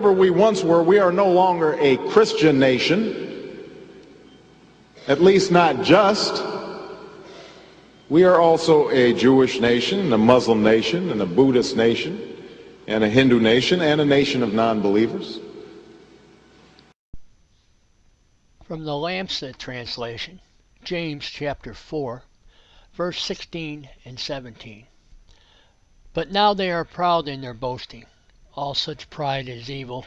whatever we once were, we are no longer a Christian nation, at least not just. We are also a Jewish nation, and a Muslim nation, and a Buddhist nation, and a Hindu nation, and a nation of non-believers. From the Lancet translation, James chapter 4, verse 16 and 17. But now they are proud in their boasting. All such pride is evil.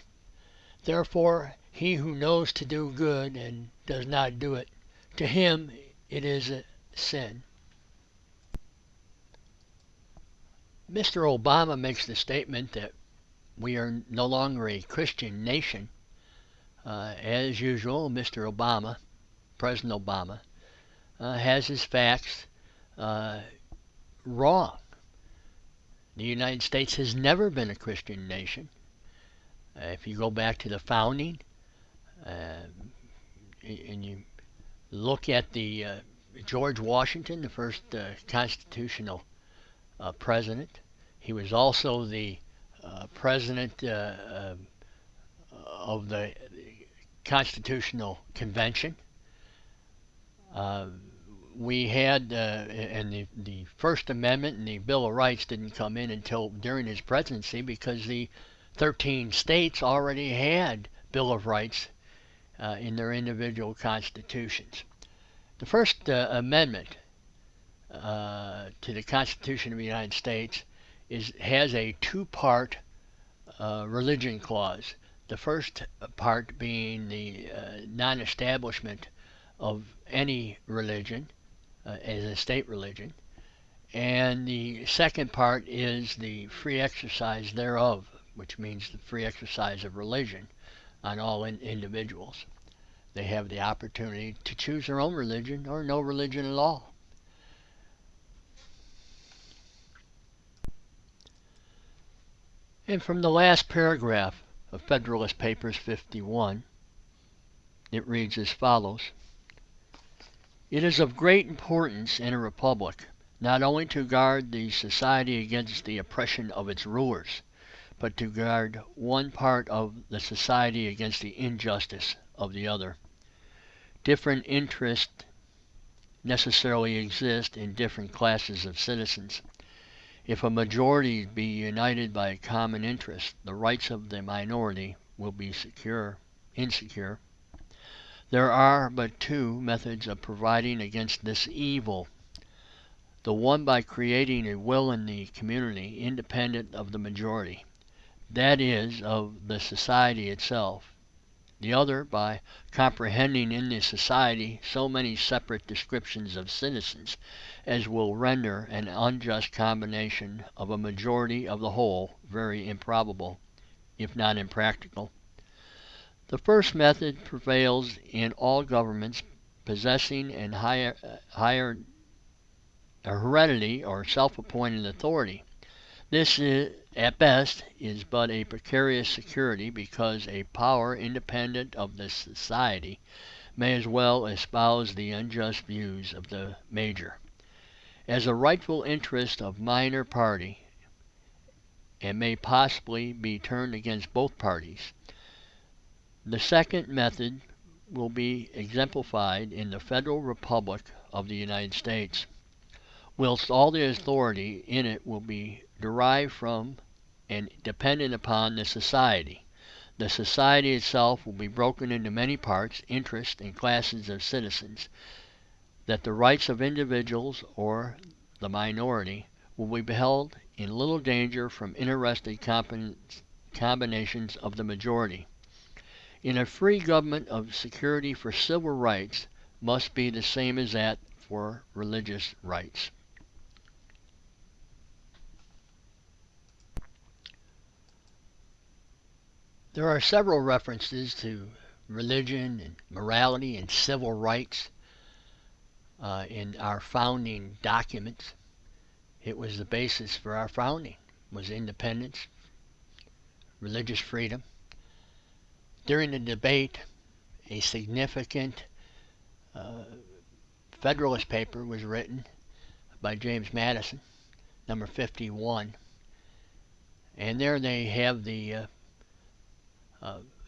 Therefore, he who knows to do good and does not do it, to him it is a sin. Mr. Obama makes the statement that we are no longer a Christian nation. As usual, Mr. Obama, President Obama, has his facts wrong. The United States has never been a Christian nation. If you go back to the founding and you look at the George Washington, the first constitutional president, he was also the president of the Constitutional Convention. We had, and the First Amendment and the Bill of Rights didn't come in until during his presidency, because the 13 states already had Bill of Rights in their individual constitutions. The First Amendment to the Constitution of the United States has a two-part religion clause. The first part being the non-establishment of any religion as a state religion, and the second part is the free exercise thereof, which means the free exercise of religion on all individuals. They have the opportunity to choose their own religion or no religion at all. And from the last paragraph of Federalist Papers 51, it reads as follows: It is of great importance in a republic not only to guard the society against the oppression of its rulers, but to guard one part of the society against the injustice of the other. Different interests necessarily exist in different classes of citizens. If a majority be united by a common interest, the rights of the minority will be insecure. There are but two methods of providing against this evil. The one by creating a will in the community independent of the majority, that is, of the society itself. The other by comprehending in the society so many separate descriptions of citizens as will render an unjust combination of a majority of the whole very improbable, if not impractical. The first method prevails in all governments possessing an heredity or self-appointed authority. This, at best, is but a precarious security, because a power independent of the society may as well espouse the unjust views of the major. As a rightful interest of minor party, and may possibly be turned against both parties. The second method will be exemplified in the Federal Republic of the United States, whilst all the authority in it will be derived from and dependent upon the society. The society itself will be broken into many parts, interests, and classes of citizens, that the rights of individuals or the minority will be held in little danger from interested combinations of the majority. In a free government, of security for civil rights must be the same as that for religious rights. There are several references to religion and morality and civil rights in our founding documents. It was the basis for our founding, was independence, religious freedom. During the debate, a significant Federalist paper was written by James Madison, number 51, and there they have the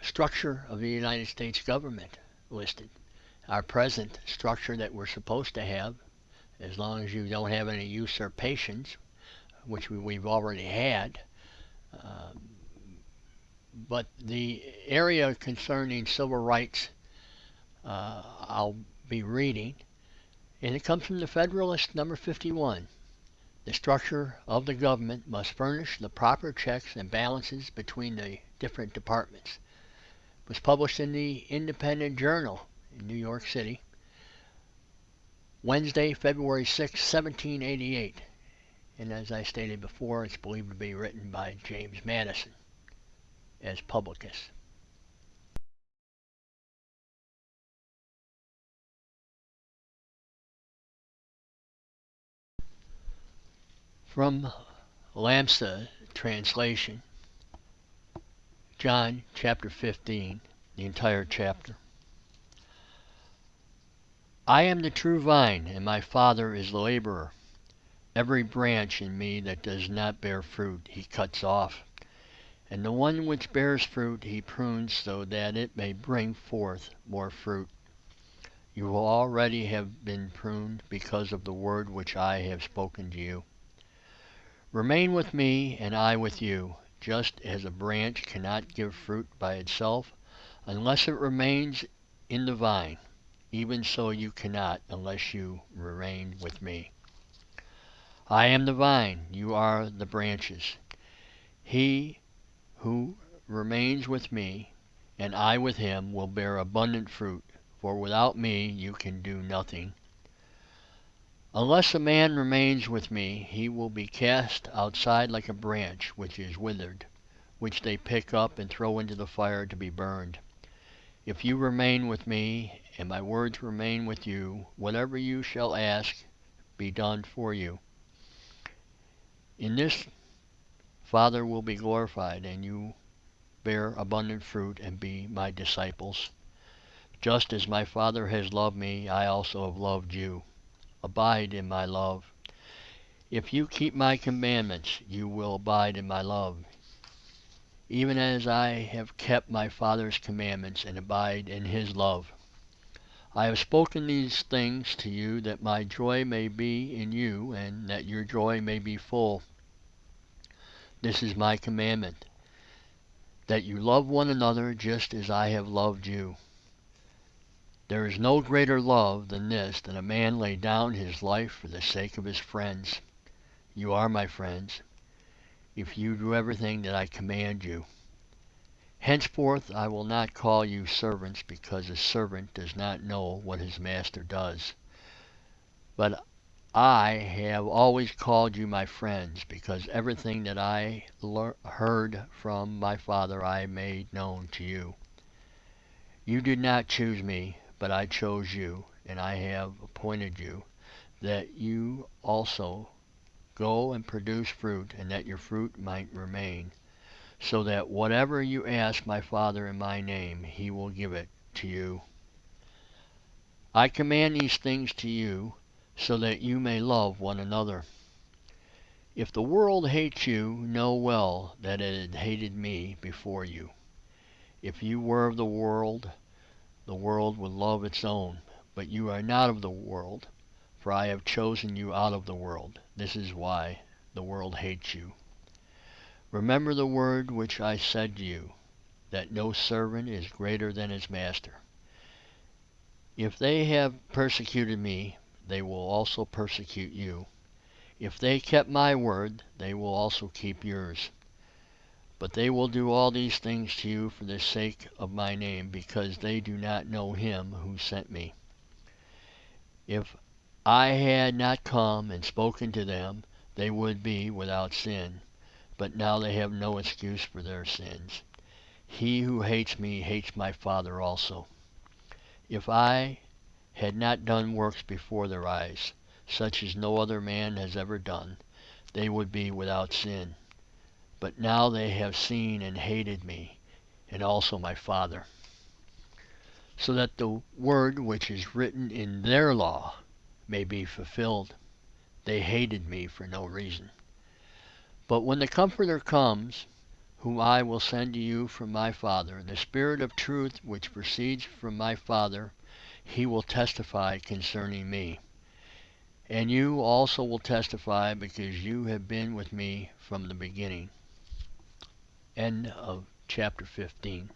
structure of the United States government listed. Our present structure that we're supposed to have, as long as you don't have any usurpations, which we've already had. But the area concerning civil rights, I'll be reading, and it comes from the Federalist number 51. The structure of the government must furnish the proper checks and balances between the different departments. It was published in the Independent Journal in New York City, Wednesday, February 6, 1788. And as I stated before, it's believed to be written by James Madison as publicus. From Lamsa translation, John chapter 15, the entire chapter. I am the true vine, and my Father is the laborer. Every branch in me that does not bear fruit he cuts off, and the one which bears fruit he prunes so that it may bring forth more fruit. You will already have been pruned because of the word which I have spoken to you. Remain with me, and I with you, just as a branch cannot give fruit by itself unless it remains in the vine. Even so you cannot unless you remain with me. I am the vine, you are the branches. He who remains with me, and I with him, will bear abundant fruit, for without me you can do nothing. Unless a man remains with me, he will be cast outside like a branch which is withered, which they pick up and throw into the fire to be burned. If you remain with me, and my words remain with you, whatever you shall ask be done for you. In this Father will be glorified, and you bear abundant fruit and be my disciples. Just as my Father has loved me, I also have loved you. Abide in my love. If you keep my commandments, you will abide in my love, even as I have kept my Father's commandments and abide in his love. I have spoken these things to you that my joy may be in you, and that your joy may be full. This is my commandment, that you love one another just as I have loved you. There is no greater love than this, that a man lay down his life for the sake of his friends. You are my friends, if you do everything that I command you. Henceforth I will not call you servants, because a servant does not know what his master does. But I have always called you my friends, because everything that I heard from my Father I made known to you. You did not choose me, but I chose you, and I have appointed you, that you also go and produce fruit, and that your fruit might remain, so that whatever you ask my Father in my name, he will give it to you. I command these things to you, so that you may love one another. If the world hates you, know well that it had hated me before you. If you were of the world would love its own. But you are not of the world, for I have chosen you out of the world. This is why the world hates you. Remember the word which I said to you, that no servant is greater than his master. If they have persecuted me, they will also persecute you. If they kept my word, they will also keep yours. But they will do all these things to you for the sake of my name, because they do not know him who sent me. If I had not come and spoken to them, they would be without sin. But now they have no excuse for their sins. He who hates me hates my Father also. If I had not done works before their eyes, such as no other man has ever done, they would be without sin. But now they have seen and hated me, and also my Father. So that the word which is written in their law may be fulfilled. They hated me for no reason. But when the Comforter comes, whom I will send to you from my Father. The Spirit of truth which proceeds from my Father, he will testify concerning me. And you also will testify, because you have been with me from the beginning. End of chapter 15.